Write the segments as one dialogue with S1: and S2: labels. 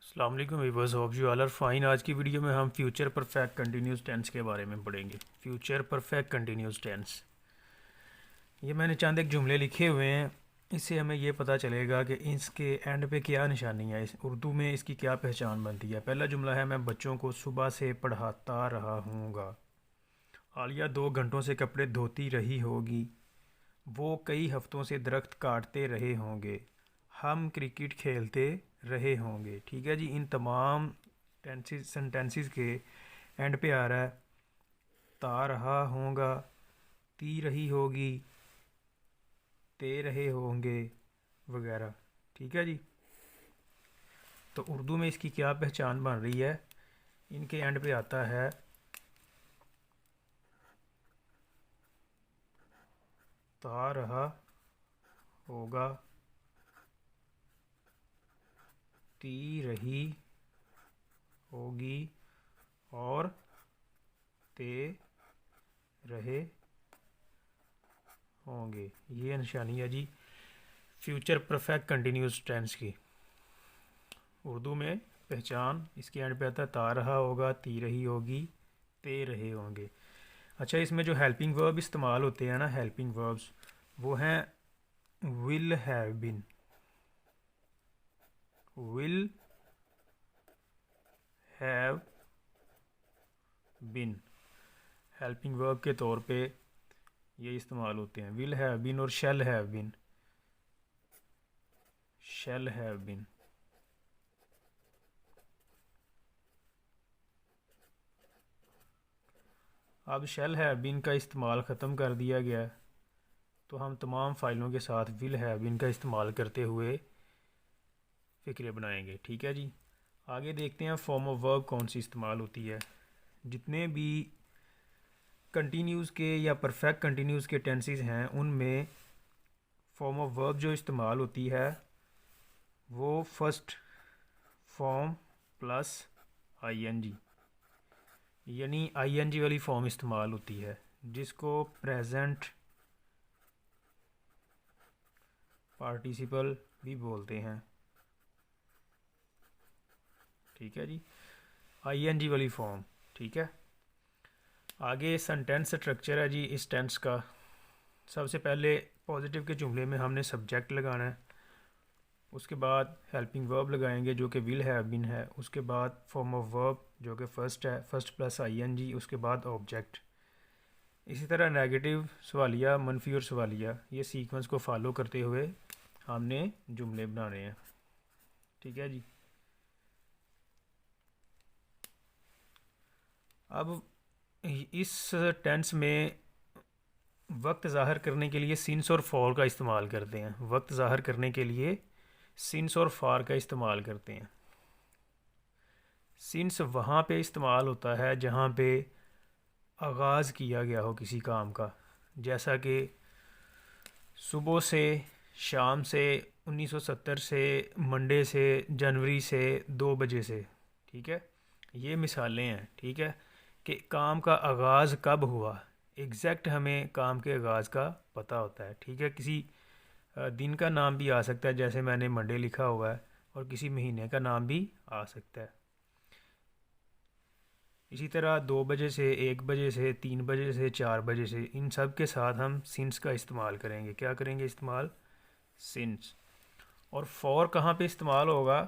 S1: अस्सलाम वालेकुम viewers, hope you all are fine. आज की वीडियो में हम फ्यूचर परफेक्ट कंटिन्यूस टेंस के बारे में पढ़ेंगे। फ्यूचर परफेक्ट कंटिन्यूस टेंस, ये मैंने चंद एक जुमले लिखे हुए हैं। इससे हमें ये पता चलेगा कि इसके एंड पे क्या निशानी है, इस उर्दू में इसकी क्या पहचान बनती है। पहला जुमला है, मैं बच्चों को सुबह से पढ़ाता रहा हूँगा। आलिया 2 घंटों से कपड़े धोती रही होगी। वो कई हफ्तों से दरख्त काटते रहे होंगे। हम क्रिकेट खेलते रहे होंगे। ठीक है जी, इन तमाम टेंसेस सेंटेंसेस के एंड पे आ रहा है ता रहा होगा, ती रही होगी, ते रहे होंगे वगैरह। ठीक है जी, तो उर्दू में इसकी क्या पहचान बन रही है, इनके एंड पे आता है ता रहा होगा, ती रही होगी और ते रहे होंगे। ये निशानी है जी फ्यूचर परफेक्ट कंटिन्यूस टेंस की। उर्दू में पहचान इसके एंड पे आता है ता रहा होगा, ती रही होगी, ते रहे होंगे। अच्छा, इसमें जो हेल्पिंग वर्ब इस्तेमाल होते हैं ना, हेल्पिंग वर्ब्स, वो हैं will have been, will have been helping verb के तौर पे ये इस्तेमाल होते हैं। विल हैव बिन और shall have been, shall have been. अब शैल हैव बिन का इस्तेमाल ख़त्म कर दिया गया है, तो हम तमाम फ़ाइलों के साथ विल हैव बिन का इस्तेमाल करते हुए फ़िक्रे बनाएंगे। ठीक है जी, आगे देखते हैं फॉर्म ऑफ वर्ब कौन सी इस्तेमाल होती है। जितने भी कंटिन्यूस के या परफेक्ट कंटिन्यूस के टेंसेस हैं, उनमें फॉर्म ऑफ वर्ब जो इस्तेमाल होती है वो फर्स्ट फॉर्म प्लस आईएनजी, यानी आईएनजी वाली फॉर्म इस्तेमाल होती है, जिसको प्रेजेंट पार्टिसिपल भी बोलते हैं। ठीक है जी, आईएनजी वाली फॉर्म। ठीक है, आगे सेंटेंस स्ट्रक्चर है जी इस टेंस का। सबसे पहले पॉजिटिव के जुमले में हमने सब्जेक्ट लगाना है, उसके बाद हेल्पिंग वर्ब लगाएंगे जो कि विल हैव बीन है, उसके बाद फॉर्म ऑफ वर्ब जो कि फर्स्ट है, फर्स्ट प्लस आईएनजी, उसके बाद ऑब्जेक्ट। इसी तरह नेगेटिव, सवालिया, मनफी और सवालिया, ये सीक्वेंस को फॉलो करते हुए हमने जुमले बनाने हैं। ठीक है जी, अब इस टेंस में वक्त ज़ाहिर करने के लिए सिंस और फॉर का इस्तेमाल करते हैं। वक्त ज़ाहिर करने के लिए सिंस और फॉर का इस्तेमाल करते हैं। सिंस वहाँ पे इस्तेमाल होता है जहाँ पे आगाज़ किया गया हो किसी काम का, जैसा कि सुबह से, शाम से, 1970 से, मंडे से, जनवरी से, 2 बजे से। ठीक है, ये मिसालें हैं। ठीक है, कि काम का आगाज़ कब हुआ, एग्जैक्ट हमें काम के आगाज़ का पता होता है। ठीक है, किसी दिन का नाम भी आ सकता है, जैसे मैंने मंडे लिखा हुआ है, और किसी महीने का नाम भी आ सकता है। इसी तरह 2 बजे से, 1 बजे से, 3 बजे से, 4 बजे से, इन सब के साथ हम सिंस का इस्तेमाल करेंगे। क्या करेंगे इस्तेमाल? सिंस। और फॉर कहाँ पे इस्तेमाल होगा?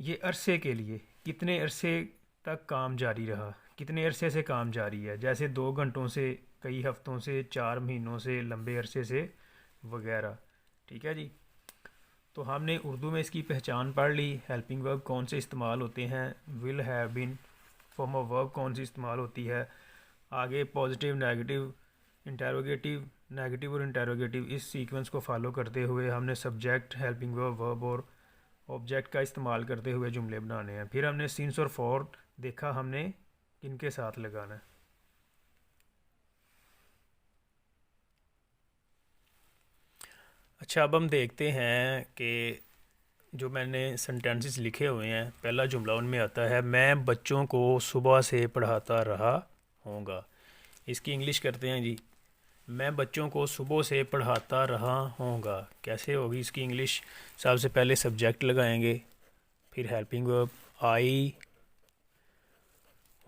S1: ये अरसे के लिए, कितने अरसे तक काम जारी रहा, कितने अरसे से काम जारी है, जैसे 2 घंटों से, कई हफ्तों से, 4 महीनों से, लंबे अरसे से वगैरह। ठीक है जी, तो हमने उर्दू में इसकी पहचान पढ़ ली। हेल्पिंग वर्ब कौन से इस्तेमाल होते हैं, will have been. Form of verb कौन सी इस्तेमाल होती है। आगे पॉजिटिव, नेगेटिव, इंटेरोगेटिव, नेगेटिव और इंटेरोगेटिव, इस सीक्वेंस को फॉलो करते हुए हमने सब्जेक्ट, हेल्पिंग वर्ब, वर्ब और ऑब्जेक्ट का इस्तेमाल करते हुए जुमले बनाने हैं। फिर हमने सिंस और फॉर देखा हमने किनके साथ लगाना है। अच्छा, अब हम देखते हैं कि जो मैंने सेंटेंसेस लिखे हुए हैं, पहला जुमला उनमें आता है मैं बच्चों को सुबह से पढ़ाता रहा हूँगा। इसकी इंग्लिश करते हैं जी। मैं बच्चों को सुबह से पढ़ाता रहा हूँगा, कैसे होगी इसकी इंग्लिश? सबसे पहले सब्जेक्ट लगाएंगे, फिर helping verb I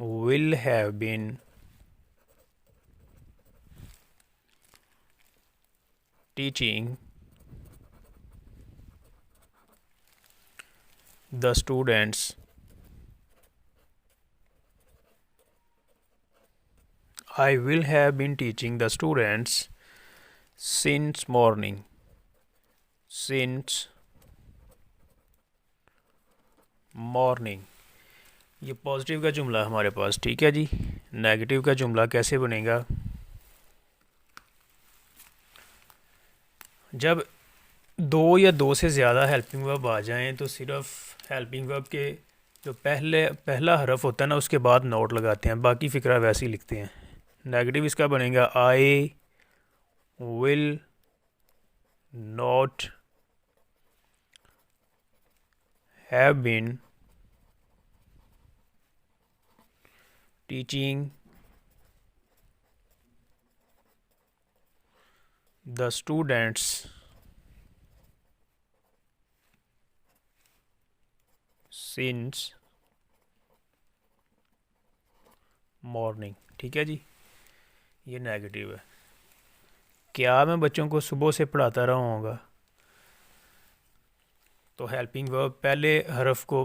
S1: will have been teaching the students I will have been teaching the students since morning. Since morning. ये पॉजिटिव का जुमला हमारे पास, ठीक है जी। नेगेटिव का जुमला कैसे बनेगा? जब दो या दो से ज़्यादा हेल्पिंग वर्ब आ जाएं तो सिर्फ हेल्पिंग वर्ब के जो पहला हरफ होता है ना उसके बाद नोट लगाते हैं, बाकी फ़िक्रा वैसे ही लिखते हैं। नेगेटिव इसका बनेगा I will not have been teaching the students since morning, ठीक है जी। ये नेगेटिव है। क्या मैं बच्चों को सुबह से पढ़ाता रहा होगा? तो हेल्पिंग वर्ब पहले हरफ को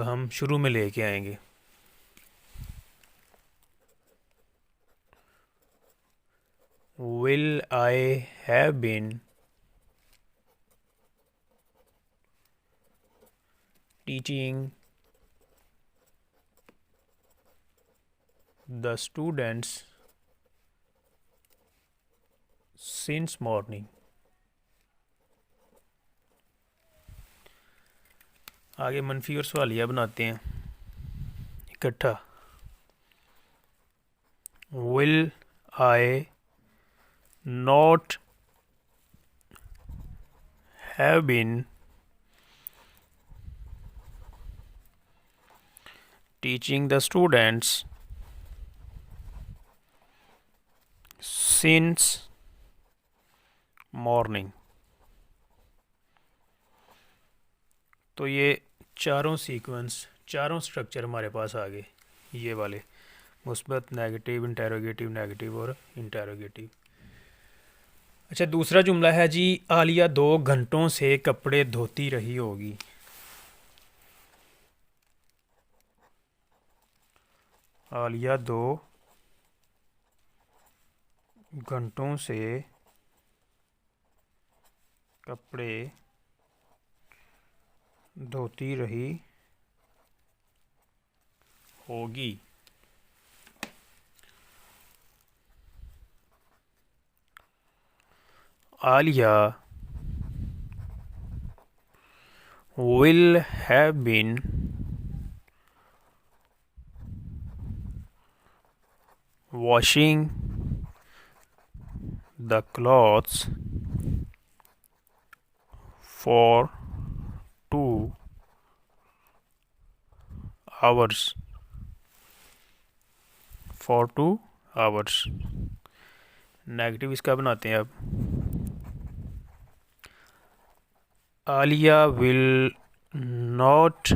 S1: हम शुरू में लेके आएंगे। Will I have been teaching the students since morning. आगे मनफी और सवालिया बनाते हैं इकट्ठा। Will I not have been teaching the students since morning. तो ये चारों सीक्वेंस, चारों स्ट्रक्चर हमारे पास आ गए, ये वाले मुस्बत, नेगेटिव, इंटेरोगेटिव, नेगेटिव और इंटेरोगेटिव। अच्छा, दूसरा जुमला है जी, आलिया 2 घंटों से कपड़े धोती रही होगी। आलिया 2 घंटों से कपड़े धोती रही होगी। Alia will have been washing the clothes for 2 hours. For 2 hours. Negative इसका बनाते हैं अब। Alia will not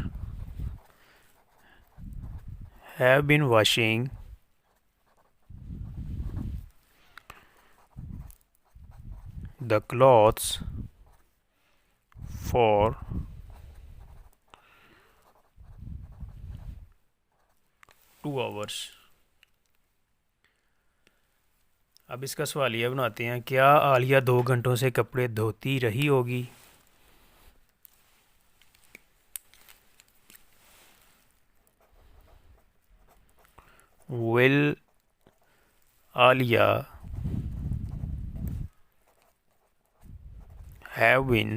S1: have been washing the clothes for 2 hours. अब इसका सवालिया बनाते हैं। क्या आलिया 2 घंटों से कपड़े धोती रही होगी? Will Alia have been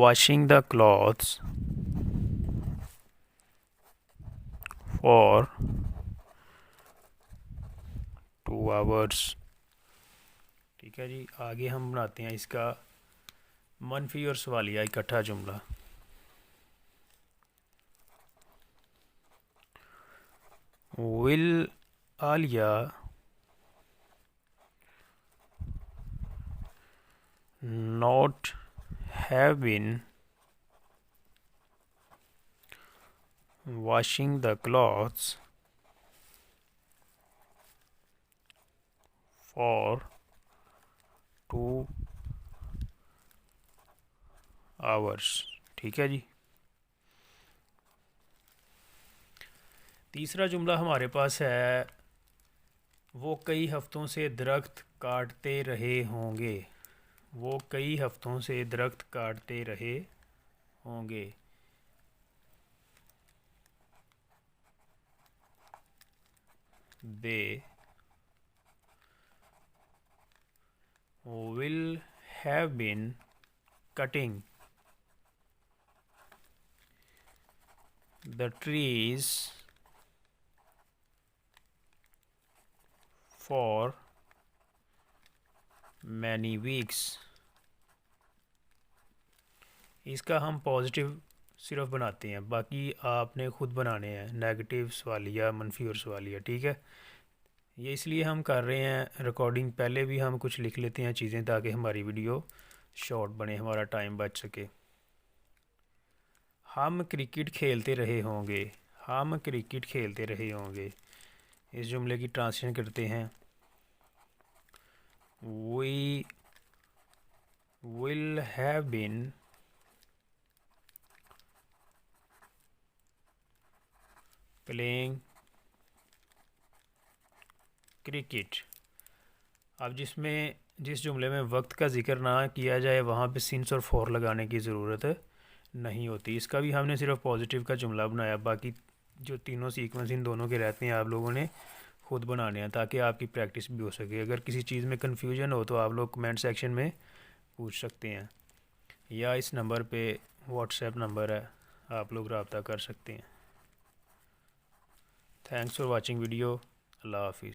S1: washing the clothes for 2 hours? ठीक है जी। आगे हम बनाते हैं इसका मनफी और सवालिया इकट्ठा जुमला। Will Alia not have been washing the clothes for 2 hours। ठीक है जी। तीसरा जुमला हमारे पास है, वो कई हफ्तों से दरख्त काटते रहे होंगे। वो कई हफ्तों से दरख्त काटते रहे होंगे। They will have been cutting the trees for many weeks। इसका हम पॉजिटिव सिर्फ बनाते हैं, बाकी आपने ख़ुद बनाने हैं, नेगेटिव सवालिया, मनफी और सवालिया। ठीक है, ये इसलिए हम कर रहे हैं रिकॉर्डिंग, पहले भी हम कुछ लिख लेते हैं चीज़ें ताकि हमारी वीडियो शॉर्ट बने, हमारा टाइम बच सके। हम क्रिकेट खेलते रहे होंगे। हम क्रिकेट खेलते रहे होंगे। इस जुमले की ट्रांसलेशन करते हैं, We will have been playing cricket. अब जिस जुमले में वक्त का जिक्र ना किया जाए वहाँ पे सिंस और फॉर लगाने की ज़रूरत नहीं होती। इसका भी हमने सिर्फ पॉजिटिव का जुमला बनाया, बाकी जो तीनों सीक्वेंस इन दोनों के रहते हैं आप लोगों ने ख़ुद बनाने हैं ताकि आपकी प्रैक्टिस भी हो सके। अगर किसी चीज़ में कन्फ्यूजन हो तो आप लोग कमेंट सेक्शन में पूछ सकते हैं, या इस नंबर पे व्हाट्सएप नंबर है, आप लोग रब्ता कर सकते हैं। Thanks for watching video. अल्लाह हाफिज़।